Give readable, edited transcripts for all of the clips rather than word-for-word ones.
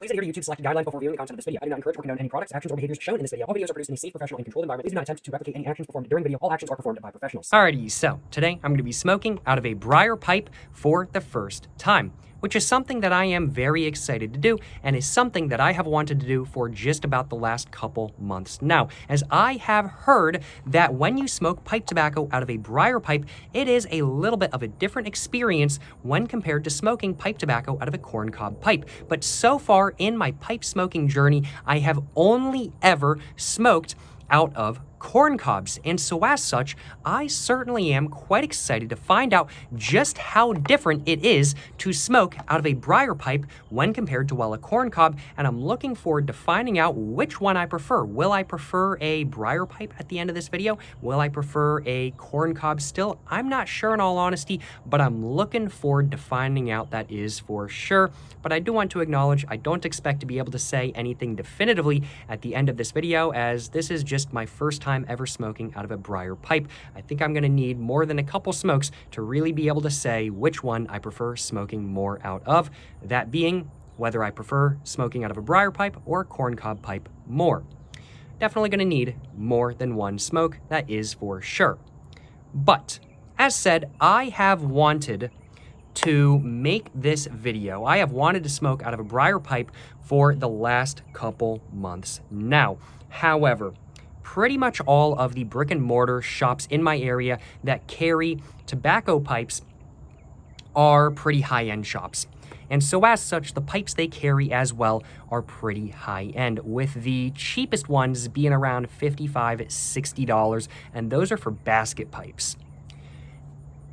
Please adhere to YouTube's selected guidelines before viewing the content of this video. I do not encourage or condone any products, actions, or behaviors shown in this video. All videos are produced in a safe, professional, and controlled environment. Please do not attempt to replicate any actions performed during the video. All actions are performed by professionals. Alrighty, so today I'm going to be smoking out of a Briar pipe for the first time, which is something that I am very excited to do and is something that I have wanted to do for just about the last couple months now, as I have heard that when you smoke pipe tobacco out of a Briar pipe, it is a little bit of a different experience when compared to smoking pipe tobacco out of a corncob pipe. But so far in my pipe smoking journey, I have only ever smoked out of corn cobs, and so as such, I certainly am quite excited to find out just how different it is to smoke out of a Briar pipe when compared to, well, a corn cob, and I'm looking forward to finding out which one I prefer. Will I prefer a Briar pipe at the end of this video? Will I prefer a corn cob still? I'm not sure in all honesty, but I'm looking forward to finding out, that is for sure. But I do want to acknowledge I don't expect to be able to say anything definitively at the end of this video, as this is just my first time ever smoking out of a Briar pipe. I think I'm going to need more than a couple smokes to really be able to say which one I prefer smoking more out of, that being whether I prefer smoking out of a Briar pipe or a corncob pipe more. Definitely going to need more than one smoke, that is for sure. But as said, I have wanted to make this video. I have wanted to smoke out of a Briar pipe for the last couple months now. However, pretty much all of the brick and mortar shops in my area that carry tobacco pipes are pretty high-end shops. And so as such, the pipes they carry as well are pretty high-end, with the cheapest ones being around $55, $60, and those are for basket pipes.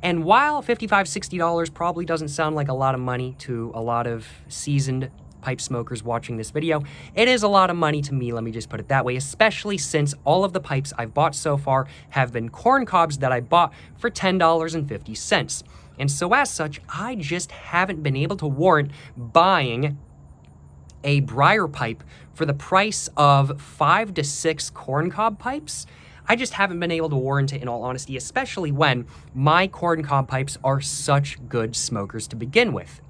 And while $55, $60 probably doesn't sound like a lot of money to a lot of seasoned pipe smokers watching this video, it is a lot of money to me, let me just put it that way, especially since all of the pipes I've bought so far have been corn cobs that I bought for $10.50. And so as such, I just haven't been able to warrant buying a Briar pipe for the price of 5 to 6 corncob pipes. I just haven't been able to warrant it, in all honesty, especially when my corncob pipes are such good smokers to begin with.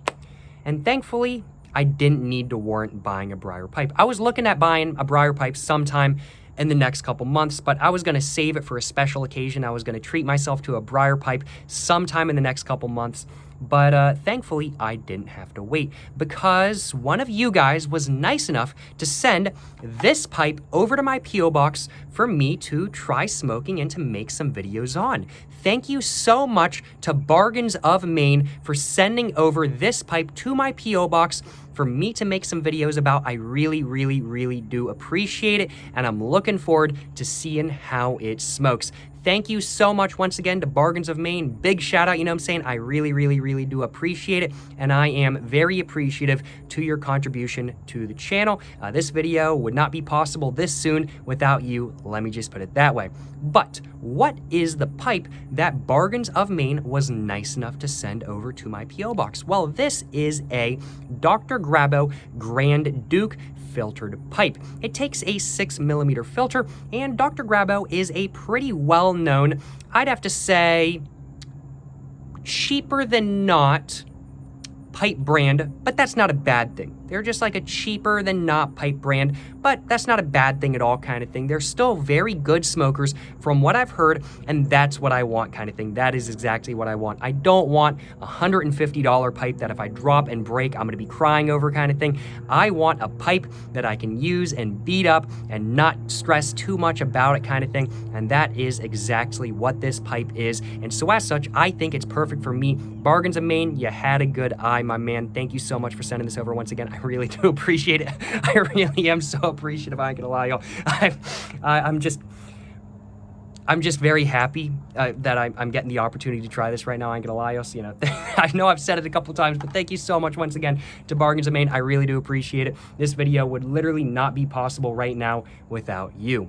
And thankfully, I didn't need to warrant buying a Briar pipe. I was looking at buying a Briar pipe sometime in the next couple months, but I was going to save it for a special occasion. I was going to treat myself to a Briar pipe sometime in the next couple months. But thankfully, I didn't have to wait, because one of you guys was nice enough to send this pipe over to my P.O. box for me to try smoking and to make some videos on. Thank you so much to Bargains of Maine for sending over this pipe to my P.O. box for me to make some videos about. I really, really, really do appreciate it, and I'm looking forward to seeing how it smokes. Thank you so much once again to Bargains of Maine. Big shout out, you know what I'm saying? I really, really, really do appreciate it, and I am very appreciative to your contribution to the channel. This video would not be possible this soon without you, let me just put it that way. But what is the pipe that Bargains of Maine was nice enough to send over to my P.O. box? Well, this is a Dr. Grabow Grand Duke filtered pipe. It takes a 6mm filter, and Dr. Grabow is a pretty well-known, I'd have to say, cheaper than not pipe brand, but that's not a bad thing. They're just like a cheaper than not pipe brand, but that's not a bad thing at all kind of thing. They're still very good smokers from what I've heard, and that's what I want kind of thing. That is exactly what I want. I don't want a $150 pipe that if I drop and break, I'm gonna be crying over kind of thing. I want a pipe that I can use and beat up and not stress too much about it kind of thing, and that is exactly what this pipe is. And so as such, I think it's perfect for me. Bargains of Maine, you had a good eye, my man. Thank you so much for sending this over once again. I really do appreciate it. I really am so appreciative, I ain't gonna lie, y'all. I'm just very happy that I'm getting the opportunity to try this right now. I ain't gonna lie, y'all. So, you know, I know I've said it a couple times, but thank you so much once again to Bargains of Maine. I really do appreciate it. This video would literally not be possible right now without you.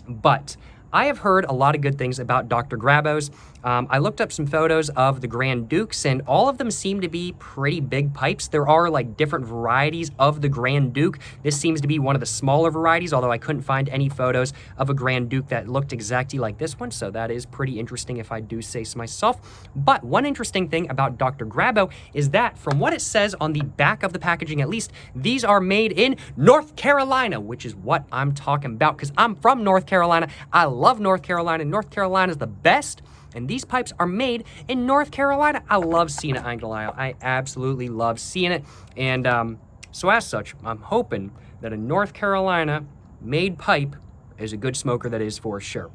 But I have heard a lot of good things about Dr. Grabow's. I looked up some photos of the Grand Dukes, and all of them seem to be pretty big pipes. There are like different varieties of the Grand Duke. This seems to be one of the smaller varieties, although I couldn't find any photos of a Grand Duke that looked exactly like this one, so that is pretty interesting if I do say so myself. But one interesting thing about Dr. Grabow is that from what it says on the back of the packaging at least, these are made in North Carolina, which is what I'm talking about because I'm from North Carolina. I love North Carolina. North Carolina is the best. And these pipes are made in North Carolina. I love seeing it, I ain't gonna lie. I absolutely love seeing it. And so as such, I'm hoping that a North Carolina made pipe is a good smoker, that is for sure.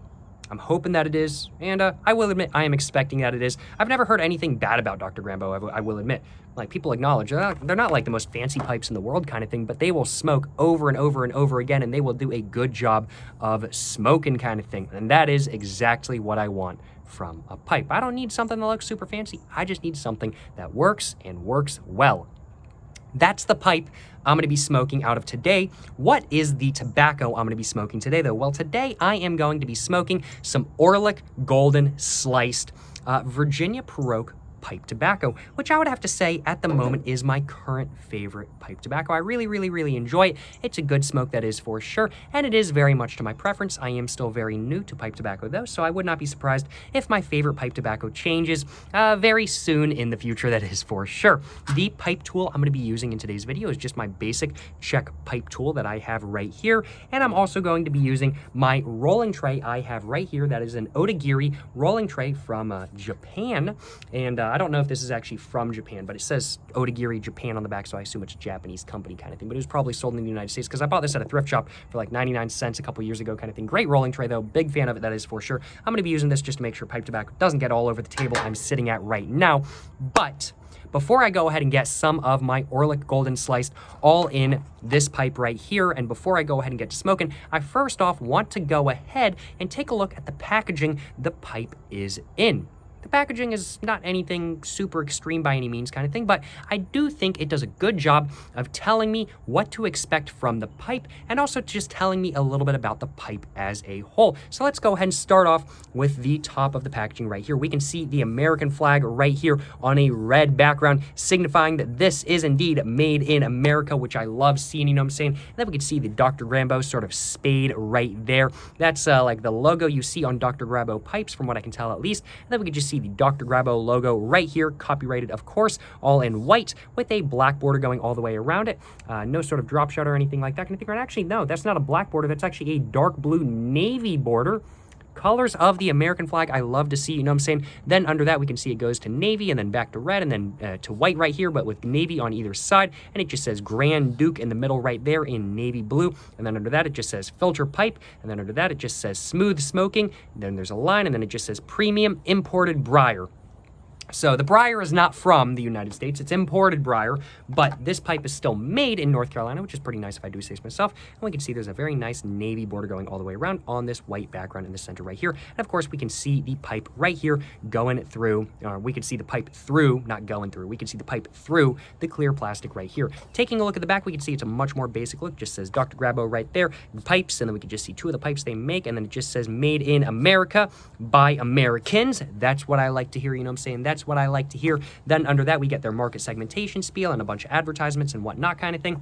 I'm hoping that it is, and I will admit I am expecting that it is. I've never heard anything bad about Dr. Grabow, I will admit. Like, people acknowledge, they're not like the most fancy pipes in the world kind of thing, but they will smoke over and over and over again, and they will do a good job of smoking kind of thing. And that is exactly what I want from a pipe. I don't need something that looks super fancy. I just need something that works and works well. That's the pipe I'm going to be smoking out of today. What is the tobacco I'm going to be smoking today, though? Well, today I am going to be smoking some Orlik Golden Sliced Virginia Paroque pipe tobacco, which I would have to say at the moment is my current favorite pipe tobacco. I really enjoy it. It's a good smoke, that is for sure, and it is very much to my preference. I am still very new to pipe tobacco though, so I would not be surprised if my favorite pipe tobacco changes very soon in the future, that is for sure. The pipe tool I'm going to be using in today's video is just my basic check pipe tool that I have right here, and I'm also going to be using my rolling tray I have right here. That is an Otagiri rolling tray from Japan, and I don't know if this is actually from Japan, but it says Otagiri Japan on the back, so I assume it's a Japanese company kind of thing, but it was probably sold in the United States because I bought this at a thrift shop for like 99 cents a couple years ago kind of thing. Great rolling tray though, big fan of it, that is for sure. I'm going to be using this just to make sure pipe tobacco doesn't get all over the table I'm sitting at right now. But before I go ahead and get some of my Orlik Golden Sliced all in this pipe right here, and before I go ahead and get to smoking, I first off want to go ahead and take a look at the packaging the pipe is in. The packaging is not anything super extreme by any means kind of thing, but I do think it does a good job of telling me what to expect from the pipe and also just telling me a little bit about the pipe as a whole. So let's go ahead and start off with the top of the packaging right here. We can see the American flag right here on a red background, signifying that this is indeed made in America, which I love seeing, you know what I'm saying? And then we can see the Dr. Grabow sort of spade right there. That's like the logo you see on Dr. Grabow pipes, from what I can tell at least. And then we can just see the Dr. Grabow logo right here, copyrighted, of course, all in white with a black border going all the way around it. No sort of drop shot or anything like that. Can I think? And actually, no, that's not a black border. That's actually a dark blue navy border. Colors of the American flag I love to see, you know what I'm saying? Then under that, we can see it goes to navy and then back to red and then to white right here, but with navy on either side. And it just says Grand Duke in the middle right there in navy blue. And then under that, it just says filter pipe. And then under that, it just says smooth smoking. And then there's a line, and then it just says premium imported Briar. So the Briar is not from the United States, it's imported Briar, but this pipe is still made in North Carolina, which is pretty nice if I do say so myself. And we can see there's a very nice navy border going all the way around on this white background in the center right here. And of course, we can see the pipe right here going through, or we can see the pipe through, not going through, we can see the pipe through the clear plastic right here. Taking a look at the back, we can see it's a much more basic look. It just says Dr. Grabow right there, the pipes, and then we can just see two of the pipes they make, and then it just says made in America by Americans. That's what I like to hear, you know what I'm saying? That's what I like to hear. Then under that, we get their market segmentation spiel and a bunch of advertisements and whatnot kind of thing.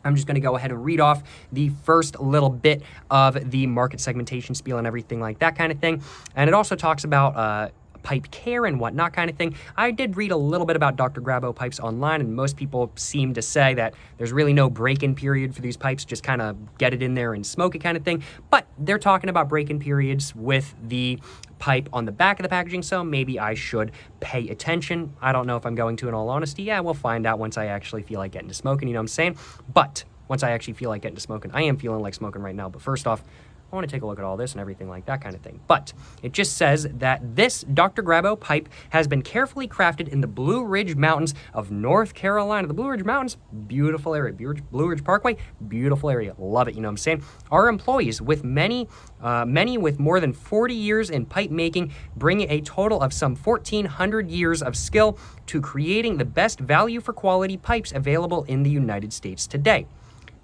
I'm just going to go ahead and read off the first little bit of the market segmentation spiel and everything like that kind of thing. And it also talks about pipe care and whatnot kind of thing. I did read a little bit about Dr. Grabow pipes online, and most people seem to say that there's really no break-in period for these pipes, just kind of get it in there and smoke it kind of thing. But they're talking about break-in periods with the pipe on the back of the packaging, so maybe I should pay attention. I don't know if I'm going to, in all honesty. Yeah, we'll find out once I actually feel like getting to smoking, you know what I'm saying? But once I actually feel like getting to smoking, I am feeling like smoking right now. But first off, I want to take a look at all this and everything like that kind of thing. But it just says that this Dr. Grabow pipe has been carefully crafted in the Blue Ridge Mountains of North Carolina. The Blue Ridge Mountains, beautiful area. Blue Ridge Parkway, beautiful area. Love it, you know what I'm saying? Our employees, with many with more than 40 years in pipe making, bring a total of some 1,400 years of skill to creating the best value for quality pipes available in the United States today.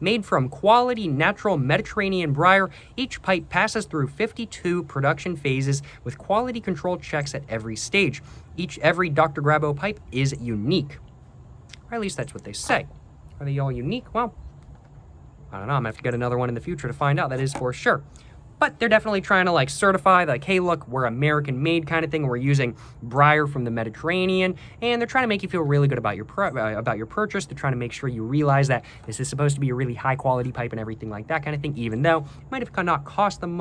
Made from quality natural Mediterranean briar, each pipe passes through 52 production phases with quality control checks at every stage. Every Dr. Grabow pipe is unique. Or at least that's what they say. Are they all unique? Well, I don't know. I'm going to have to get another one in the future to find out. That is for sure. But they're definitely trying to like certify, like, hey, look, we're American made kind of thing. We're using briar from the Mediterranean, and they're trying to make you feel really good about your purchase. They're trying to make sure you realize that this is supposed to be a really high quality pipe and everything like that kind of thing, even though it might have not cost them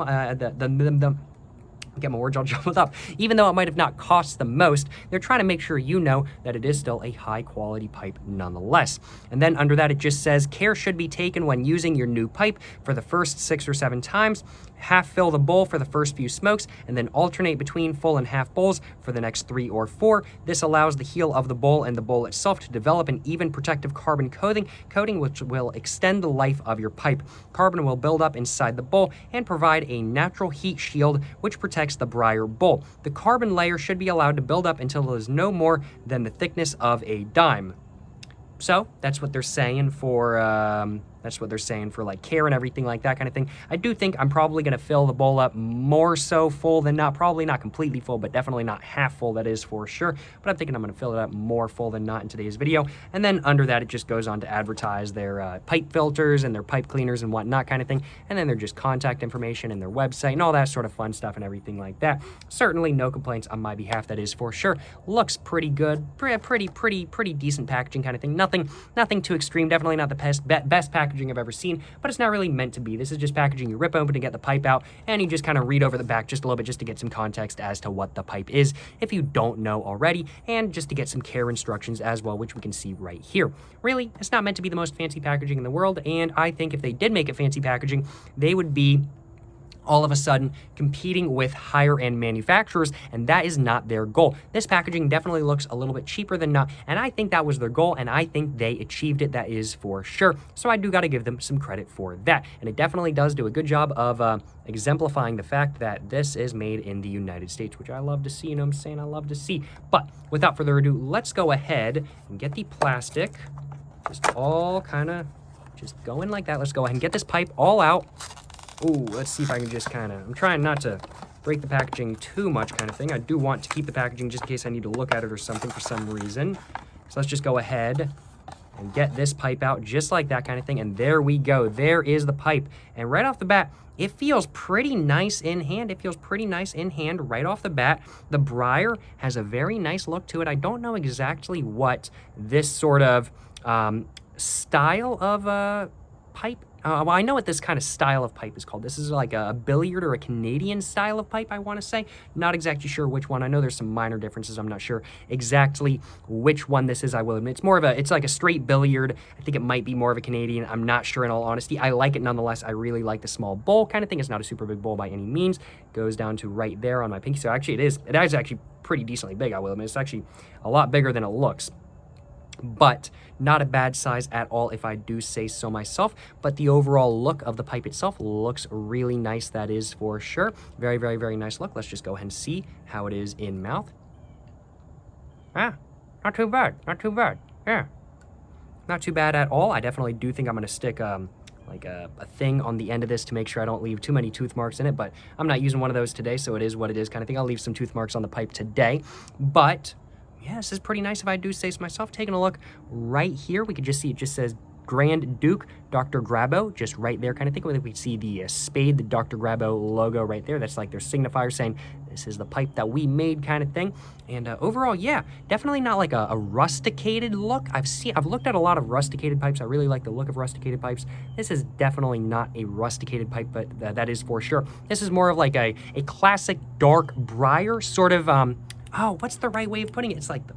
get my words all jumbled up. Even though it might have not cost the most, they're trying to make sure you know that it is still a high quality pipe nonetheless. And then under that, it just says care should be taken when using your new pipe for the first 6 or 7 times. Half fill the bowl for the first few smokes, and then alternate between full and half bowls for the next 3 or 4. This allows the heel of the bowl and the bowl itself to develop an even protective carbon coating which will extend the life of your pipe. Carbon will build up inside the bowl and provide a natural heat shield which protects the briar bowl. The carbon layer should be allowed to build up until it is no more than the thickness of a dime. So that's what they're saying for like care and everything like that kind of thing. I do think I'm probably going to fill the bowl up more so full than not. Probably not completely full, but definitely not half full, that is for sure. But I'm thinking I'm going to fill it up more full than not in today's video. And then under that, it just goes on to advertise their pipe filters and their pipe cleaners and whatnot kind of thing. And then their just contact information and their website and all that sort of fun stuff and everything like that. Certainly no complaints on my behalf, that is for sure. Looks pretty good. Pretty decent packaging kind of thing. Nothing too extreme. Definitely not the best packaging I've ever seen, but it's not really meant to be. This is just packaging you rip open to get the pipe out, and you just kind of read over the back just a little bit just to get some context as to what the pipe is if you don't know already, and just to get some care instructions as well, which we can see right here. Really, it's not meant to be the most fancy packaging in the world, and I think if they did make it fancy packaging, they would be all of a sudden competing with higher end manufacturers, and that is not their goal. This packaging definitely looks a little bit cheaper than not, and I think that was their goal, and I think they achieved it, that is for sure. So I do got to give them some credit for that, and it definitely does do a good job of exemplifying the fact that this is made in the United States, which I love to see, you know what I'm saying? I love to see. But without further ado, let's go ahead and get the plastic just all kind of just going like that. Let's go ahead and get this pipe all out. Ooh, let's see if I can just kind of, I'm trying not to break the packaging too much kind of thing. I do want to keep the packaging just in case I need to look at it or something for some reason. So let's just go ahead and get this pipe out just like that kind of thing. And there we go. There is the pipe. And right off the bat, it feels pretty nice in hand. It feels pretty nice in hand right off the bat. The briar has a very nice look to it. I don't know exactly what this sort of style of pipe. Well, I know what this kind of style of pipe is called. This is like a billiard or a Canadian style of pipe, I want to say. Not exactly sure which one. I know there's some minor differences. I'm not sure exactly which one this is, I will admit. It's like a straight billiard. I think it might be more of a Canadian. I'm not sure in all honesty. I like it nonetheless. I really like the small bowl kind of thing. It's not a super big bowl by any means. It goes down to right there on my pinky. So actually it is actually pretty decently big, I will admit. It's actually a lot bigger than it looks. But not a bad size at all, if I do say so myself. But the overall look of the pipe itself looks really nice, that is for sure. Very, very, very nice look. Let's just go ahead and see how it is in mouth. Ah, not too bad, not too bad, yeah. Not too bad at all. I definitely do think I'm going to stick like a thing on the end of this to make sure I don't leave too many tooth marks in it, but I'm not using one of those today, so it is what it is kind of thing. I'll leave some tooth marks on the pipe today, but yeah, this is pretty nice if I do say so myself. Taking a look right here, we can just see it just says Grand Duke Dr. Grabow, just right there kind of thing. We can see the spade, the Dr. Grabow logo right there. That's like their signifier saying this is the pipe that we made kind of thing. And overall, yeah, definitely not like a rusticated look. I've looked at a lot of rusticated pipes. I really like the look of rusticated pipes. This is definitely not a rusticated pipe, but that is for sure. This is more of like a classic dark briar sort of, oh, what's the right way of putting it? It's like the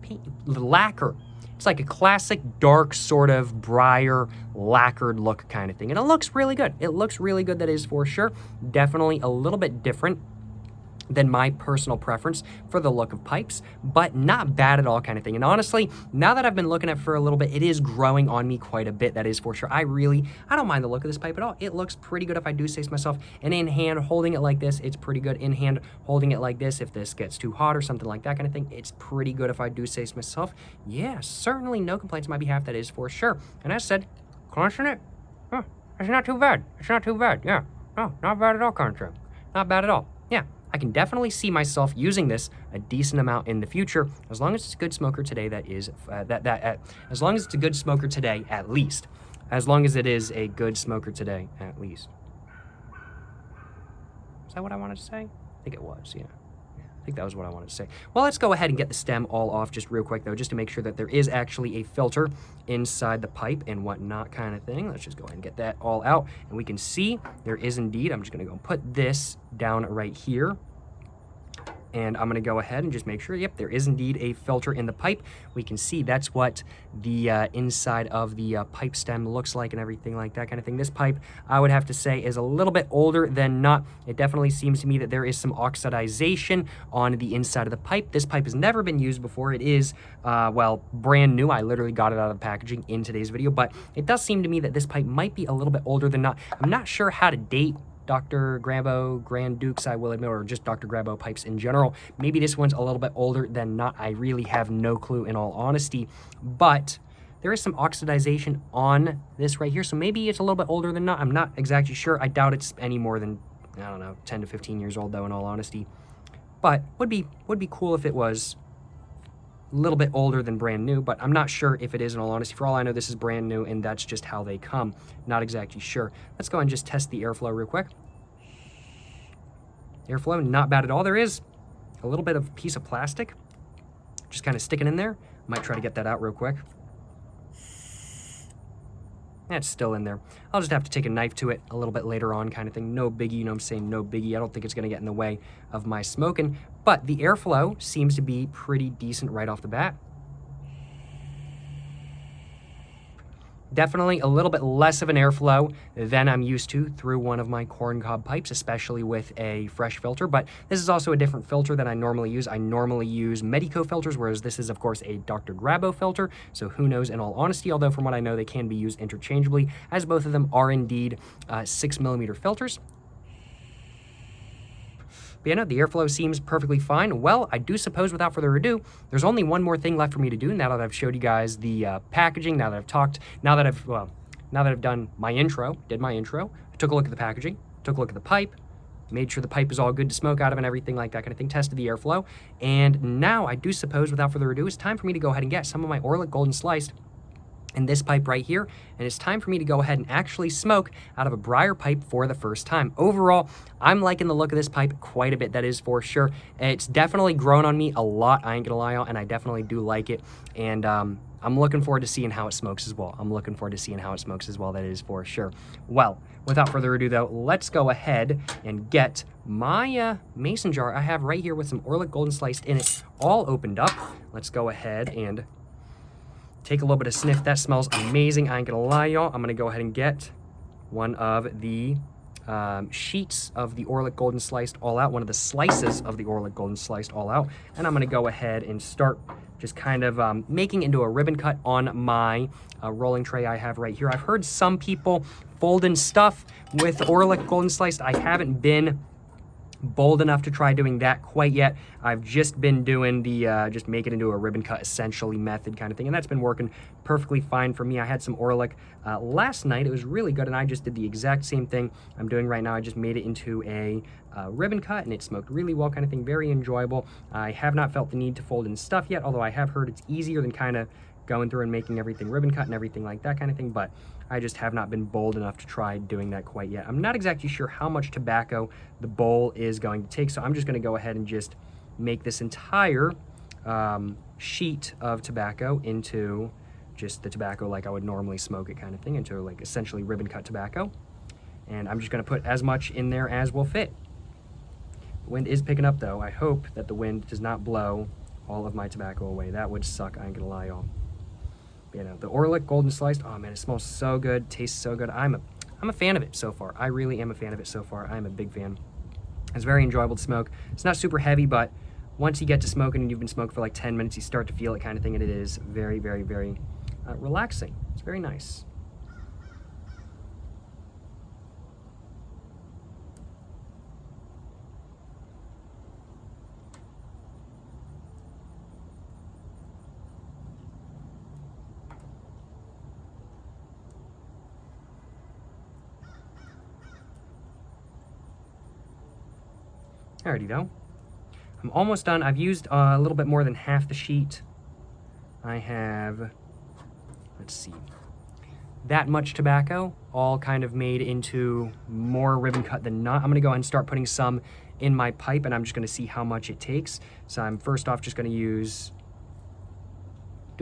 paint, the lacquer. It's like a classic dark sort of briar lacquered look kind of thing. And it looks really good. It looks really good, that is for sure. Definitely a little bit different than my personal preference for the look of pipes, but not bad at all kind of thing. And honestly, now that I've been looking at it for a little bit, it is growing on me quite a bit, that is for sure. I don't mind the look of this pipe at all. It looks pretty good if I do say so myself. And in hand, holding it like this, it's pretty good. In hand, holding it like this, if this gets too hot or something like that kind of thing, it's pretty good if I do say so myself. Yeah, certainly no complaints on my behalf, that is for sure. And as I said, Clenching it? Huh, it's not too bad. It's not too bad. Yeah. No, not bad at all, Contra. Not bad at all. Yeah, I can definitely see myself using this a decent amount in the future, as long as it's a good smoker today. As long as it's a good smoker today, at least. As long as it is a good smoker today, at least. Is that what I wanted to say? I think it was, yeah. I think that was what I wanted to say. Well, let's go ahead and get the stem all off just real quick, though, just to make sure that there is actually a filter inside the pipe and whatnot kind of thing. Let's just go ahead and get that all out. And we can see there is indeed, I'm just going to go put this down right here. And I'm going to go ahead and just make sure, yep, there is indeed a filter in the pipe. We can see that's what the inside of the pipe stem looks like and everything like that kind of thing. This pipe, I would have to say, is a little bit older than not. It definitely seems to me that there is some oxidization on the inside of the pipe. This pipe has never been used before. It is, well, brand new. I literally got it out of the packaging in today's video, but it does seem to me that this pipe might be a little bit older than not. I'm not sure how to date Dr. Grabow, Grand Dukes, I will admit, or just Dr. Grabow pipes in general. Maybe this one's a little bit older than not. I really have no clue in all honesty, but there is some oxidization on this right here, so maybe it's a little bit older than not. I'm not exactly sure. I doubt it's any more than, I don't know, 10 to 15 years old, though, in all honesty. But would be cool if it was a little bit older than brand new, but I'm not sure if it is, in all honesty. For all I know, this is brand new, and that's just how they come. Not exactly sure. Let's go and just test the airflow real quick. Airflow, not bad at all. There is a little bit of piece of plastic just kind of sticking in there. Might try to get that out real quick. That's still in there. I'll just have to take a knife to it a little bit later on kind of thing. No biggie, you know what I'm saying? No biggie. I don't think it's going to get in the way of my smoking. But the airflow seems to be pretty decent right off the bat. Definitely a little bit less of an airflow than I'm used to through one of my corncob pipes, especially with a fresh filter. But this is also a different filter than I normally use. I normally use Medico filters, whereas this is, of course, a Dr. Grabow filter. So who knows, in all honesty, although from what I know, they can be used interchangeably, as both of them are indeed 6mm filters. But yeah, no, the airflow seems perfectly fine. Well, I do suppose, without further ado, there's only one more thing left for me to do now that I've showed you guys the packaging, now that I've talked, now that I've done my intro, I took a look at the packaging, took a look at the pipe, made sure the pipe is all good to smoke out of and everything like that kind of thing, tested the airflow, and now I do suppose, without further ado, it's time for me to go ahead and get some of my Orlik Golden Sliced in this pipe right here, and it's time for me to go ahead and actually smoke out of a Briar pipe for the first time. Overall, I'm liking the look of this pipe quite a bit, that is for sure. It's definitely grown on me a lot, I ain't gonna lie, and I definitely do like it, and I'm looking forward to seeing how it smokes as well. That is for sure. Well, without further ado though, let's go ahead and get my mason jar I have right here with some Orlik Golden Sliced in it all opened up. Let's go ahead and take a little bit of sniff. That smells amazing. I ain't gonna lie, y'all. I'm gonna go ahead and get one of the sheets of the Orlik Golden Sliced All Out, one of the slices of the Orlik Golden Sliced All Out, and I'm gonna go ahead and start just kind of making into a ribbon cut on my rolling tray I have right here. I've heard some people folding stuff with Orlik Golden Sliced. I haven't been bold enough to try doing that quite yet. I've just been doing the just make it into a ribbon cut essentially method kind of thing, and that's been working perfectly fine for me. I had some Orlik last night. It was really good, and I just did the exact same thing I'm doing right now. I just made it into a ribbon cut, and it smoked really well kind of thing. Very enjoyable. I have not felt the need to fold in stuff yet, although I have heard it's easier than kind of going through and making everything ribbon cut and everything like that kind of thing, but I just have not been bold enough to try doing that quite yet. I'm not exactly sure how much tobacco the bowl is going to take, so I'm just going to go ahead and just make this entire sheet of tobacco into just the tobacco like I would normally smoke it kind of thing, into like essentially ribbon cut tobacco. And I'm just going to put as much in there as will fit. The wind is picking up though. I hope that the wind does not blow all of my tobacco away. That would suck, I ain't gonna lie, y'all. You know, the Orlik Golden Sliced, oh man, it smells so good, tastes so good. I'm a fan of it so far. I really am a fan of it so far. I'm a big fan. It's very enjoyable to smoke. It's not super heavy, but once you get to smoking and you've been smoking for like 10 minutes, you start to feel it kind of thing, and it is very, very, very relaxing. It's very nice. Alrighty though. I'm almost done. I've used a little bit more than half the sheet. I have, let's see, that much tobacco, all kind of made into more ribbon cut than not. I'm gonna go ahead and start putting some in my pipe, and I'm just gonna see how much it takes. So I'm first off just gonna do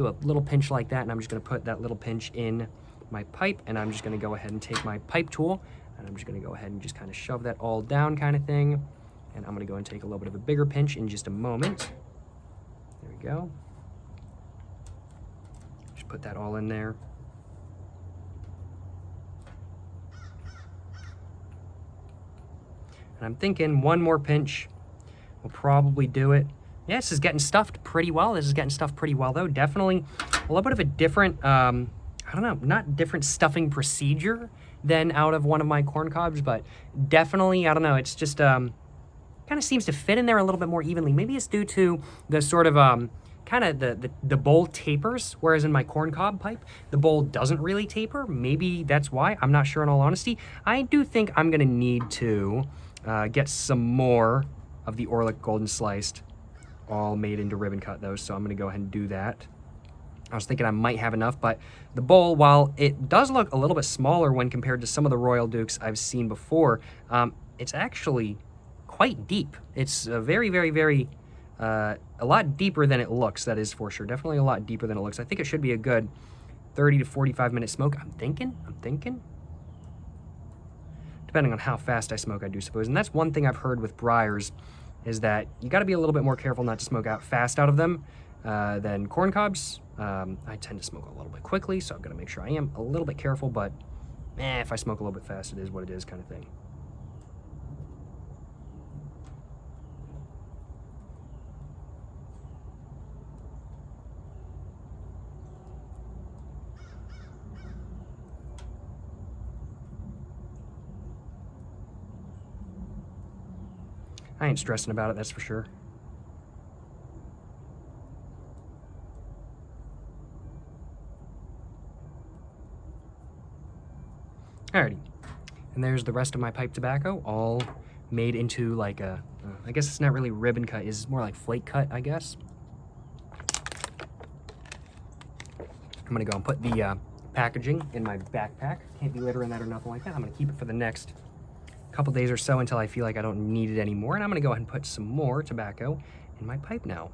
a little pinch like that, and I'm just gonna put that little pinch in my pipe, and I'm just gonna go ahead and take my pipe tool, and I'm just gonna go ahead and just kind of shove that all down kind of thing. And I'm gonna go and take a little bit of a bigger pinch in just a moment. There we go. Just put that all in there. And I'm thinking one more pinch will probably do it. Yeah, this is getting stuffed pretty well. This is getting stuffed pretty well though. Definitely a little bit of a different, I don't know, not different stuffing procedure than out of one of my corn cobs, but definitely, I don't know, it's just, kind of seems to fit in there a little bit more evenly. Maybe it's due to the sort of kind of the bowl tapers, whereas in my corn cob pipe, the bowl doesn't really taper. Maybe that's why. I'm not sure in all honesty. I do think I'm going to need to get some more of the Orlik golden sliced, all made into ribbon cut though, so I'm going to go ahead and do that. I was thinking I might have enough, but the bowl, while it does look a little bit smaller when compared to some of the Royal Dukes I've seen before, it's actually quite deep. It's very, very, very, a lot deeper than it looks, that is for sure. Definitely a lot deeper than it looks. I think it should be a good 30 to 45 minute smoke. I'm thinking. Depending on how fast I smoke, I do suppose. And that's one thing I've heard with Briars, is that you got to be a little bit more careful not to smoke out fast out of them than corn cobs. I tend to smoke a little bit quickly, so I'm going to make sure I am a little bit careful, but if I smoke a little bit fast, it is what it is kind of thing. I ain't stressing about it, that's for sure. Alrighty, and there's the rest of my pipe tobacco, all made into like a, I guess it's not really ribbon cut, it's more like flake cut, I guess. I'm gonna go and put the packaging in my backpack. Can't be littering that or nothing like that. I'm gonna keep it for the next couple days or so until I feel like I don't need it anymore, and I'm gonna go ahead and put some more tobacco in my pipe now.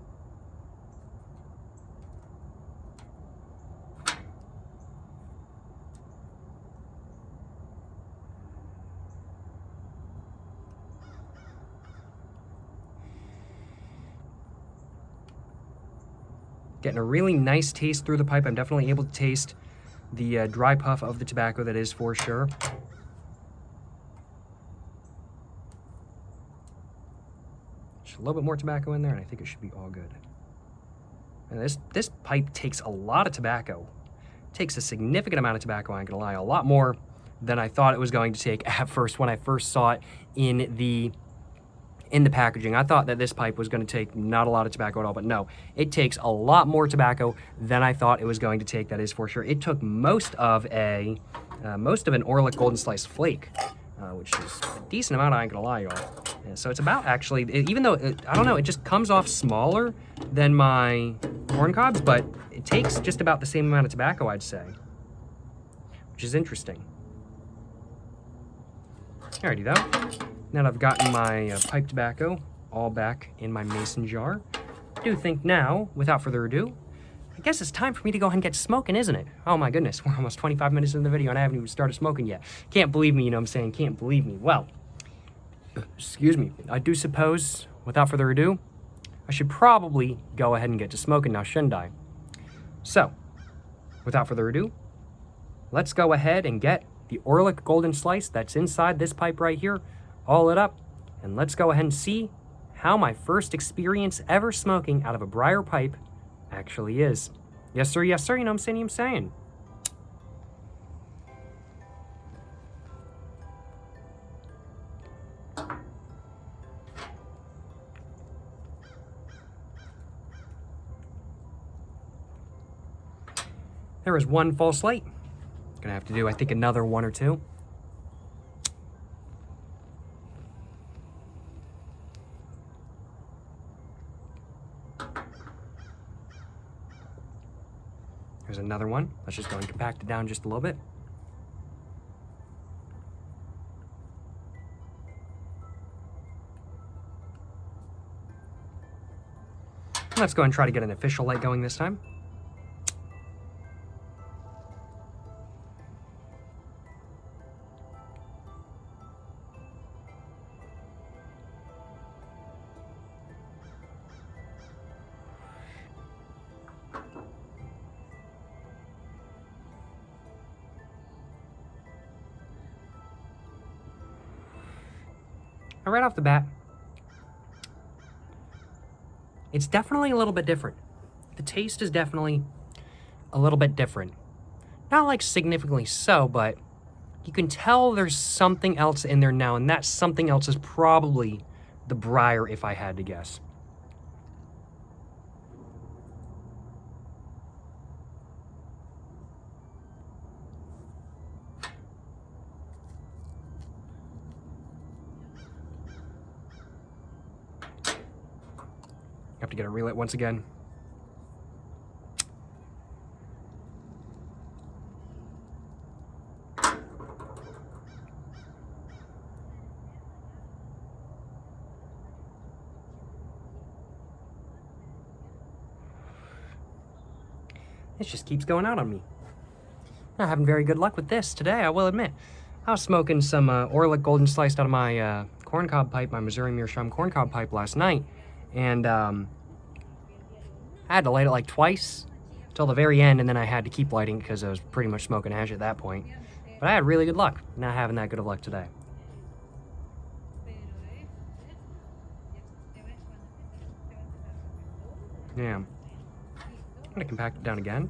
Getting a really nice taste through the pipe. I'm definitely able to taste the dry puff of the tobacco, that is for sure. Just a little bit more tobacco in there, and I think it should be all good. And this pipe takes a lot of tobacco. It takes a significant amount of tobacco, I ain't gonna lie. A lot more than I thought it was going to take at first when I first saw it in the packaging. I thought that this pipe was going to take not a lot of tobacco at all, but no, it takes a lot more tobacco than I thought it was going to take, that is for sure. It took most of an Orlik golden slice flake, which is a decent amount, I ain't gonna lie, y'all. Yeah, so it's about, actually, even though, I don't know, it just comes off smaller than my corn cobs, but it takes just about the same amount of tobacco, I'd say, which is interesting. Alrighty though. Now that I've gotten my pipe tobacco all back in my mason jar, I do think now, without further ado, I guess it's time for me to go ahead and get smoking, isn't it? Oh my goodness, we're almost 25 minutes in the video and I haven't even started smoking yet. Can't believe me, you know what I'm saying? Can't believe me. Well, excuse me, I do suppose, without further ado, I should probably go ahead and get to smoking now, shouldn't I? So, without further ado, let's go ahead and get the Orlik golden slice that's inside this pipe right here all lit up, and let's go ahead and see how my first experience ever smoking out of a Briar pipe actually is. Yes sir, you know what I'm saying, There was one false light. Gonna have to do, I think, another one or two. another one. Let's just go and compact it down just a little bit. Let's go and try to get an official light going this time. And right off the bat, it's definitely a little bit different. The taste is definitely a little bit different. Not like significantly so, but you can tell there's something else in there now, and that something else is probably the Briar, if I had to guess. Have to get it relit once again. This just keeps going out on me. Not having very good luck with this today, I will admit. I was smoking some Orlik golden sliced out of my corncob pipe, my Missouri Meerschaum corncob pipe last night, and I had to light it like twice till the very end, and then I had to keep lighting because I was pretty much smoking ash at that point. But I had really good luck, not having that good of luck today. Yeah. I'm gonna compact it down again.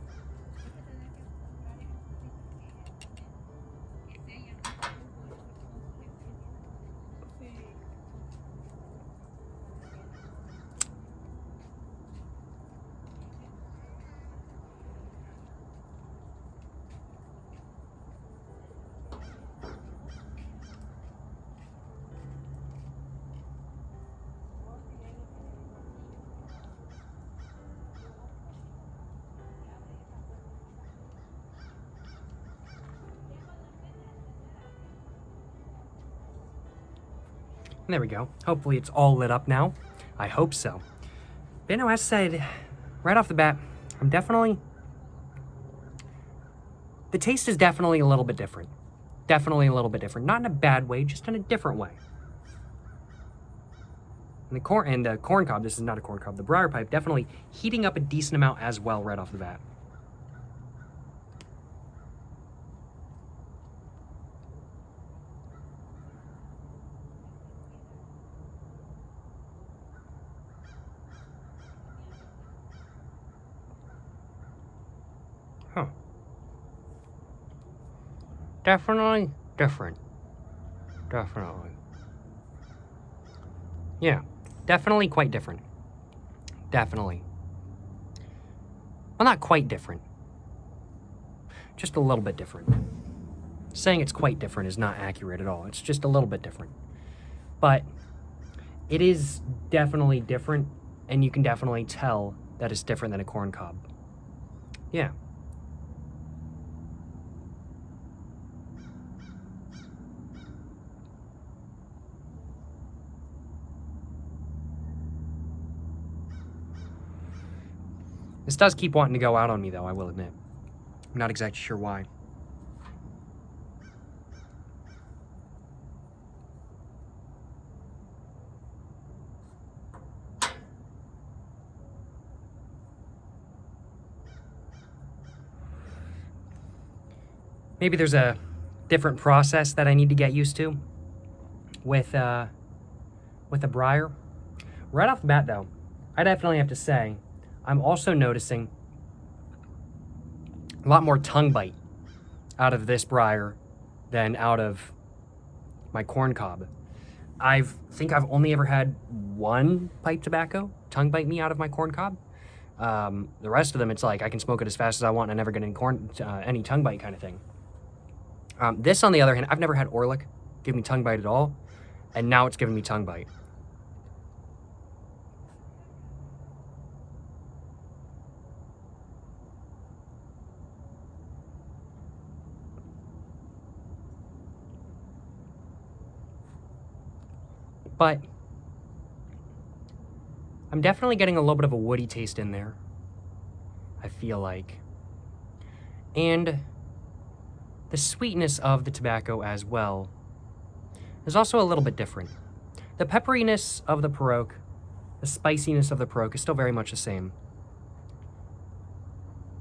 There we go. Hopefully it's all lit up now. I hope so. But as I said, right off the bat, the taste is definitely a little bit different. Definitely a little bit different. Not in a bad way, just in a different way. And the corn cob, this is not a corn cob, the Briar pipe, definitely heating up a decent amount as well right off the bat. Huh. Definitely different. Definitely. Yeah, definitely quite different. Definitely. Well, not quite different. Just a little bit different. Saying it's quite different is not accurate at all. It's just a little bit different. But it is definitely different, and you can definitely tell that it's different than a corn cob. Yeah. This does keep wanting to go out on me, though, I will admit. I'm not exactly sure why. Maybe there's a different process that I need to get used to with a Briar. Right off the bat, though, I definitely have to say, I'm also noticing a lot more tongue bite out of this Briar than out of my corn cob. I think I've only ever had one pipe tobacco tongue bite me out of my corn cob. The rest of them, it's like I can smoke it as fast as I want and I never get any tongue bite kind of thing. This, on the other hand, I've never had Orlik give me tongue bite at all, and now it's giving me tongue bite. but I'm definitely getting a little bit of a woody taste in there, I feel like. And the sweetness of the tobacco as well is also a little bit different. The pepperiness of the Paroque, the spiciness of the Paroque is still very much the same.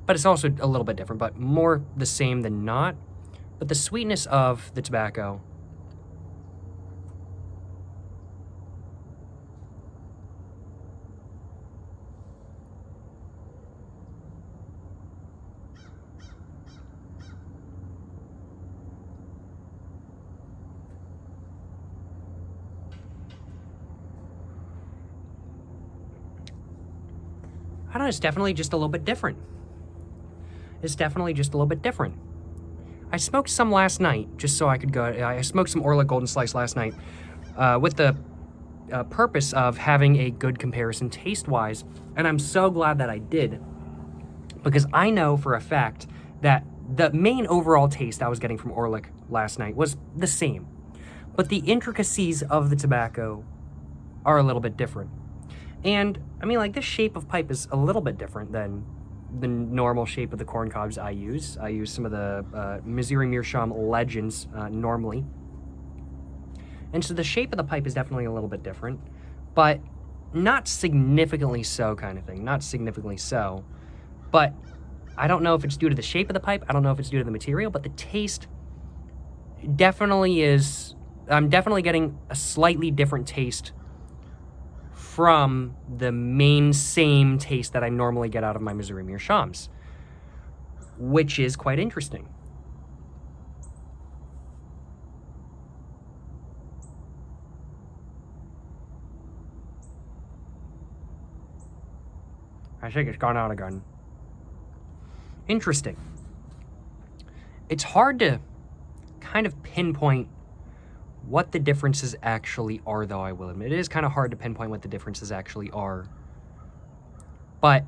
But it's also a little bit different, but more the same than not. But the sweetness of the tobacco I don't know, it's definitely just a little bit different. It's definitely just a little bit different. I smoked some last night, just so I could go. I smoked some Orlik Golden Slice last night with the purpose of having a good comparison taste-wise, and I'm so glad that I did, because I know for a fact that the main overall taste I was getting from Orlik last night was the same, but the intricacies of the tobacco are a little bit different. And, I mean, like, this shape of pipe is a little bit different than the normal shape of the corn cobs I use. I use some of the Missouri Meerschaum Legends normally. And so the shape of the pipe is definitely a little bit different, but not significantly so kind of thing. Not significantly so. But I don't know if it's due to the shape of the pipe. I don't know if it's due to the material, but the taste definitely is... I'm definitely getting a slightly different taste from the same taste that I normally get out of my Missouri Meerschaums, which is quite interesting. I think it's gone out again. Interesting. It's hard to kind of pinpoint what the differences actually are, though, I will admit. It is kind of hard to pinpoint what the differences actually are. But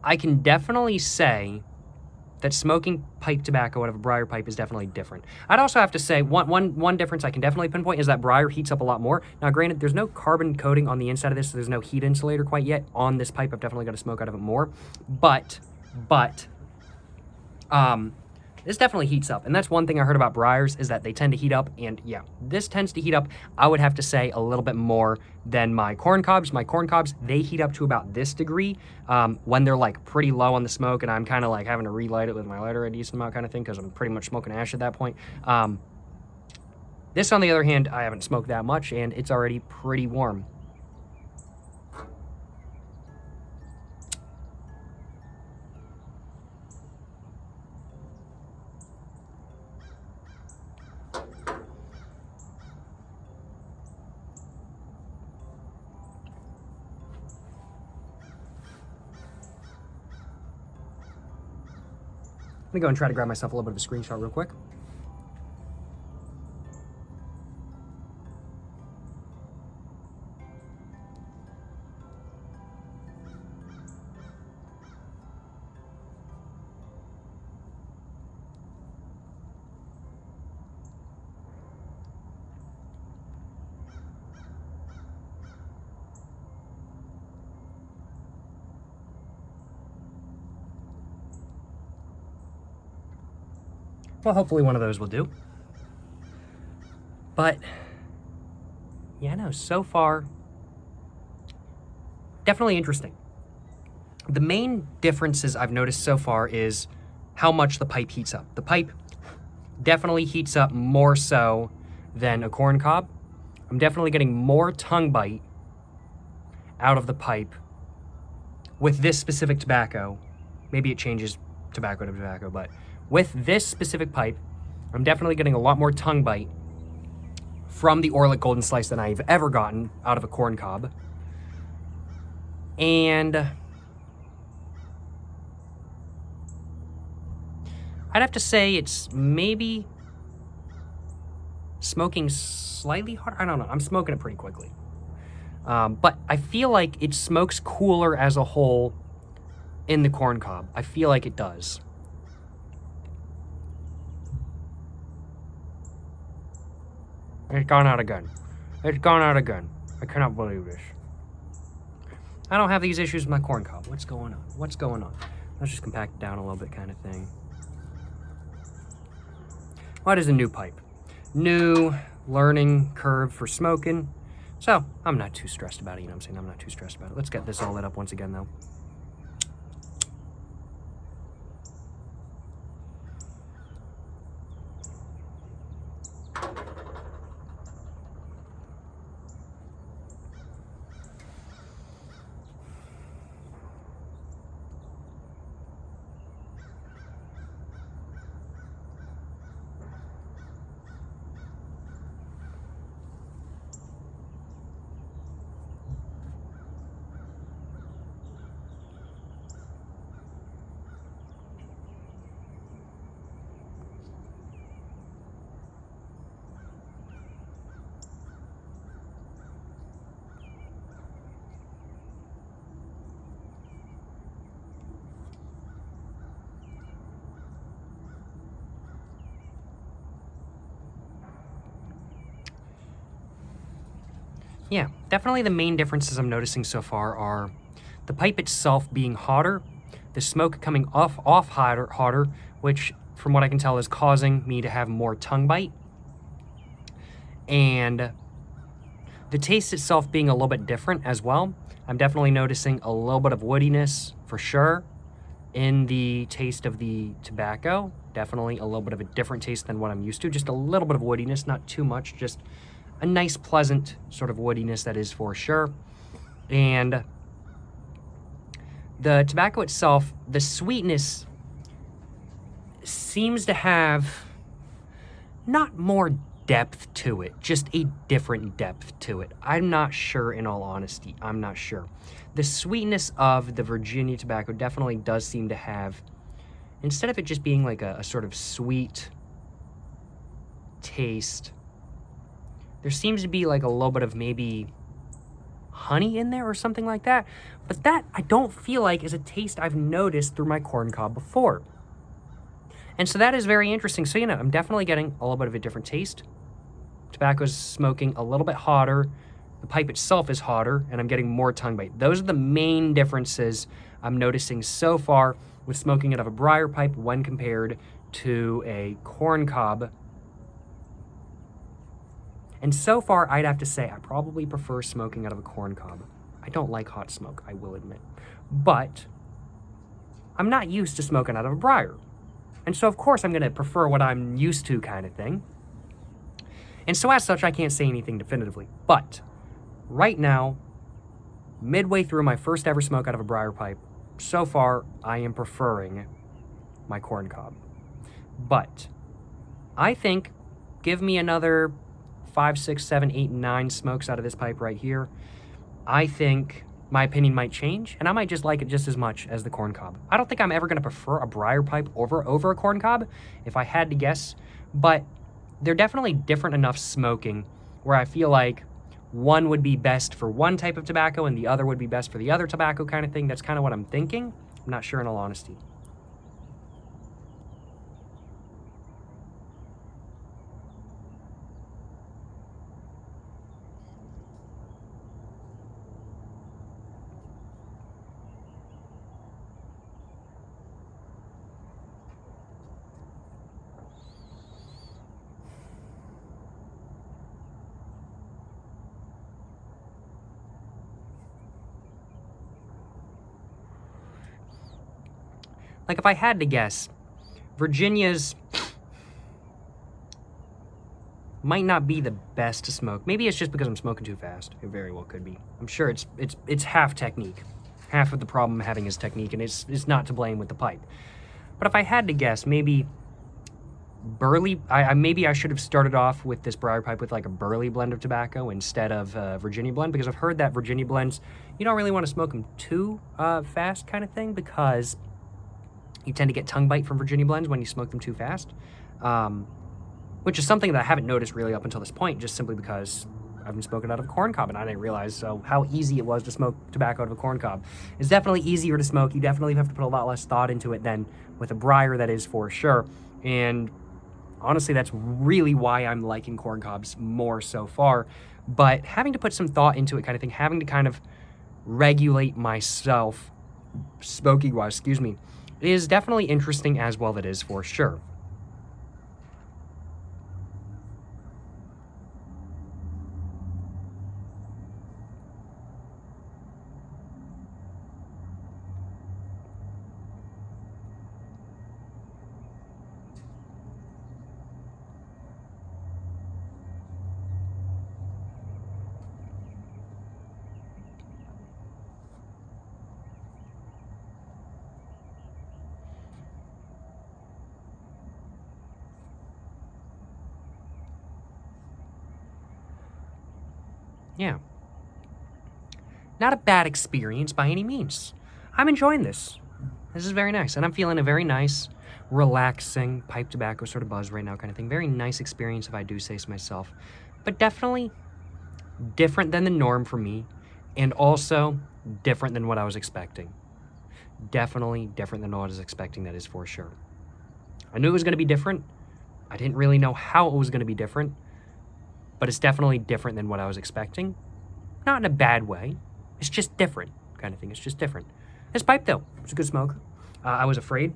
I can definitely say that smoking pipe tobacco out of a Briar pipe is definitely different. I'd also have to say one difference I can definitely pinpoint is that Briar heats up a lot more. Now, granted, there's no carbon coating on the inside of this, so there's no heat insulator quite yet on this pipe. I've definitely got to smoke out of it more. But, this definitely heats up, and that's one thing I heard about Briars, is that they tend to heat up, and yeah, this tends to heat up, I would have to say, a little bit more than my corn cobs. My corn cobs, they heat up to about this degree when they're, like, pretty low on the smoke, and I'm kind of, like, having to relight it with my lighter a decent amount kind of thing, because I'm pretty much smoking ash at that point. This, on the other hand, I haven't smoked that much, and it's already pretty warm. Let me go and try to grab myself a little bit of a screenshot real quick. Well, hopefully one of those will do. But, yeah, no, so far, definitely interesting. The main differences I've noticed so far is how much the pipe heats up. The pipe definitely heats up more so than a corn cob. I'm definitely getting more tongue bite out of the pipe with this specific tobacco. Maybe it changes tobacco to tobacco, but with this specific pipe, I'm definitely getting a lot more tongue bite from the Orlik Golden Slice than I've ever gotten out of a corn cob. And I'd have to say it's maybe smoking slightly harder. I don't know. I'm smoking it pretty quickly. But I feel like it smokes cooler as a whole in the corn cob. I feel like it does. It's gone out again. It's gone out again. I cannot believe this. I don't have these issues with my corn cob. What's going on? What's going on? Let's just compact it down a little bit kind of thing. What is a new pipe? New learning curve for smoking. So, I'm not too stressed about it, you know what I'm saying? I'm not too stressed about it. Let's get this all lit up once again, though. Yeah, definitely the main differences I'm noticing so far are the pipe itself being hotter, the smoke coming off hotter, which from what I can tell is causing me to have more tongue bite, and the taste itself being a little bit different as well. I'm definitely noticing a little bit of woodiness for sure in the taste of the tobacco. Definitely a little bit of a different taste than what I'm used to. Just a little bit of woodiness, not too much, just a nice, pleasant sort of woodiness, that is for sure. And the tobacco itself, the sweetness seems to have not more depth to it, just a different depth to it. I'm not sure, in all honesty. I'm not sure. The sweetness of the Virginia tobacco definitely does seem to have, instead of it just being like a sort of sweet taste, there seems to be like a little bit of maybe honey in there or something like that. But that I don't feel like is a taste I've noticed through my corn cob before. And so that is very interesting. So, you know, I'm definitely getting a little bit of a different taste. Tobacco's smoking a little bit hotter. The pipe itself is hotter, and I'm getting more tongue bite. Those are the main differences I'm noticing so far with smoking out of a briar pipe when compared to a corn cob. And so far, I'd have to say I probably prefer smoking out of a corn cob. I don't like hot smoke, I will admit. But I'm not used to smoking out of a briar. And so, of course, I'm going to prefer what I'm used to kind of thing. And so, as such, I can't say anything definitively. But right now, midway through my first ever smoke out of a briar pipe, so far, I am preferring my corn cob. But I think, give me another 5, 6, 7, 8, 9 smokes out of this pipe right here, I think my opinion might change, and I might just like it just as much as the corn cob. I don't think I'm ever going to prefer a briar pipe over a corn cob, if I had to guess, but they're definitely different enough smoking where I feel like one would be best for one type of tobacco and the other would be best for the other tobacco kind of thing. That's kind of what I'm thinking. I'm not sure, in all honesty. Like, if I had to guess, Virginia's might not be the best to smoke. Maybe it's just because I'm smoking too fast. It very well could be. I'm sure it's half technique. Half of the problem I'm having is technique, and it's not to blame with the pipe. But if I had to guess, maybe burley. Maybe I should have started off with this briar pipe with like a burley blend of tobacco instead of Virginia blend, because I've heard that Virginia blends, you don't really want to smoke them too fast kind of thing, because you tend to get tongue bite from Virginia blends when you smoke them too fast, which is something that I haven't noticed really up until this point, just simply because I've been smoking out of a corn cob, and I didn't realize how easy it was to smoke tobacco out of a corn cob. It's definitely easier to smoke. You definitely have to put a lot less thought into it than with a briar, that is for sure. And Honestly, that's really why I'm liking corn cobs more so far. But having to put some thought into it kind of thing, having to kind of regulate myself smoking wise, excuse me, is definitely interesting as well. That is for sure. Yeah. Not a bad experience by any means. I'm enjoying this. This is very nice. And I'm feeling a very nice, relaxing pipe tobacco sort of buzz right now kind of thing. Very nice experience if I do say so myself. But definitely different than the norm for me. And also different than what I was expecting. Definitely different than what I was expecting, that is for sure. I knew it was going to be different. I didn't really know how it was going to be different. But it's definitely different than what I was expecting. Not in a bad way. It's just different kind of thing. It's just different. This pipe, though, it's a good smoke. I was afraid